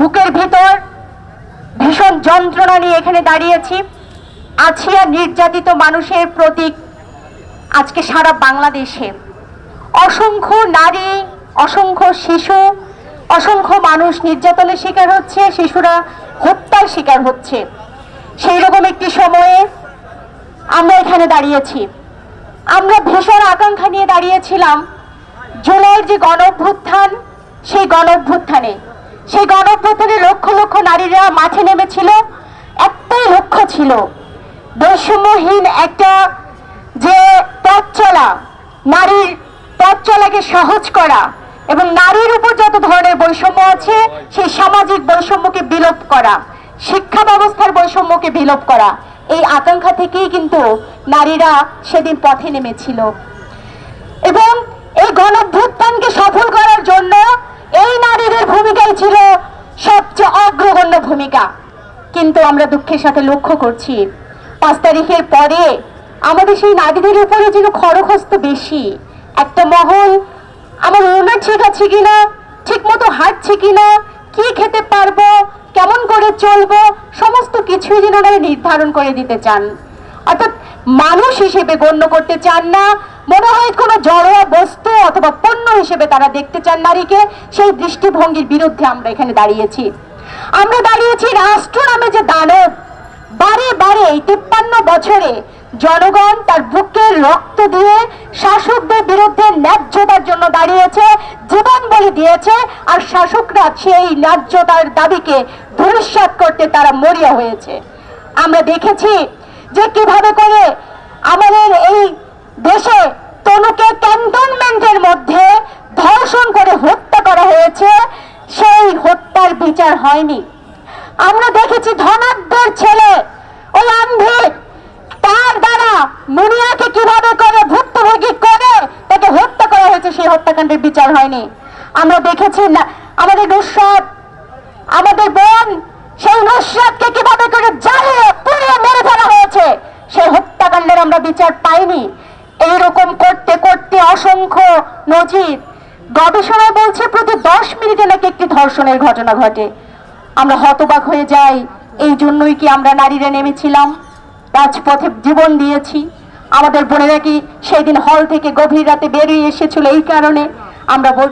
বুকের ভিতর ভীষণ যন্ত্রণা নিয়ে এখানে দাঁড়িয়েছি। আছিয়া নির্যাতিত মানুষের প্রতীক আজকে সারা বাংলাদেশে অসংখ্য নারী, অসংখ্য শিশু, অসংখ্য মানুষ নির্যাতনের শিকার হচ্ছে, শিশুরা হত্যার শিকার হচ্ছে। সেই রকম একটি সময়ে আমরা এখানে দাঁড়িয়েছি। আমরা ভীষণ আকাঙ্ক্ষা নিয়ে দাঁড়িয়েছিলাম জুলাইয়ের যে গণঅভ্যুত্থান, সেই গণঅভ্যুত্থানে লক্ষ লক্ষ নারীরা মাঠে নেমেছিল। একটাই লক্ষ্য ছিল, বৈষম্যহীন একটা যে পথ চলা, নারীর পথ চলাকে সহজ করা এবং নারীর উপর যত ধরনের বৈষম্য আছে সেই সামাজিক বৈষম্যকে বিলোপ করা, শিক্ষা ব্যবস্থার বৈষম্যকে বিলোপ করা। এই আকাঙ্ক্ষা থেকেই কিন্তু নারীরা সেদিন পথে নেমেছিল এবং এই গণঅভ্যুত্থানকে সফল করার জন্য এই নারীদের ভূমিকাই ছিল সবচেয়ে অগ্রগণ্য ভূমিকা। কিন্তু আমরা দুঃখের সাথে লক্ষ্য করছি 5 তারিখের পরে আমাদের সেই নারীদের উপরে যেন খড়গহস্ত বেশি। একটা মহল আমার ওনার ঠিক আছে কিনা, ঠিক মতো হাঁটছে কিনা, কি খেতে পারবো, কেমন করে চলবো, সমস্ত কিছুই যেন ওনারা নির্ধারণ করে দিতে চান। অর্থাৎ মানুষ হিসেবে গণ্য করতে চান না, মনে হয় কোনো জড়োয়া বস্তু অথবা পণ্য হিসেবে তারা দেখতে চান নারীকে। সেই দৃষ্টিভঙ্গির বিরুদ্ধে আমরা এখানে দাঁড়িয়েছি। আমরা দাঁড়িয়েছি রাষ্ট্র নামে যে দানব, বারে বারে এই 53 বছরে জনগণ তার বুকের রক্ত দিয়ে শাসকদের বিরুদ্ধে ন্যায্যতার জন্য দাঁড়িয়েছে, জীবন বলি দিয়েছে, আর শাসকরা সেই ন্যায্যতার দাবিকে ধূলিসাৎ করতে তারা মরিয়া হয়েছে। আমরা দেখেছি যে কিভাবে করে আমাদের এই দেশে তনুকে ক্যান্টনমেন্টের মধ্যে ধর্ষণ করে হত্যা করা হয়েছে, সেই হত্যার বিচার হয়নি। আমরা দেখেছি ধনাঢ্যের ছেলে ওই আন্ধে, তার দ্বারা মুনিয়াকে কিভাবে করে ভুক্তভোগী করে তাকে হত্যা করা হয়েছে, সেই হত্যাকাণ্ডের বিচার হয়নি। আমরা দেখেছি না আমাদের নুসরাত, আমাদের বোন, সেই নুসরাতকে কিভাবে করে জ্বালিয়ে পুড়িয়ে মেরে ফেলা হয়েছে, সেই হত্যাকাণ্ডের আমরা বিচার পাইনি। এইরকম করতে করতে অসংখ্য নজির, গবেষণায় বলছে প্রতি 10 মিনিটে নাকি একটি ধর্ষণের ঘটনা ঘটে। আমরা হতবাক হয়ে যাই। এই জন্যই কি আমরা নারীরা নেমেছিলাম, রাজপথে জীবন দিয়েছি? আমাদের বোনেরা কি সেই দিন হল থেকে গভীর রাতে বেরিয়ে এসেছিল এই কারণে? আমরা বলতে